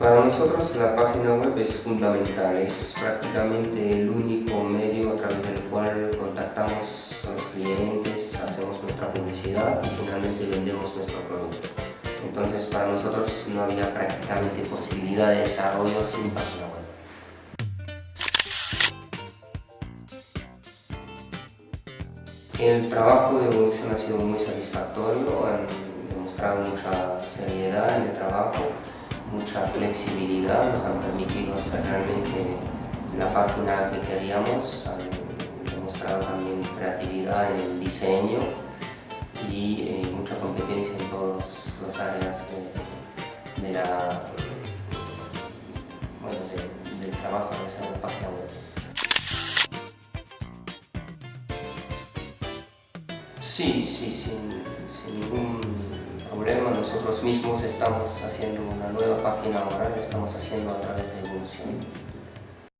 Para nosotros la página web es fundamental, es prácticamente el único medio a través del cual contactamos a los clientes, hacemos nuestra publicidad y finalmente vendemos nuestro producto. Entonces para nosotros no había prácticamente posibilidad de desarrollo sin página web. El trabajo de Evolution ha sido muy satisfactorio, han demostrado mucha seriedad en el trabajo, mucha flexibilidad, nos han permitido hacer realmente la página que queríamos, han demostrado también creatividad en el diseño y mucha competencia en todas las áreas del trabajo de hacer la página web. Sí, sin ningún problema. Nosotros mismos estamos haciendo una nueva página ahora, la estamos haciendo a través de Evolution.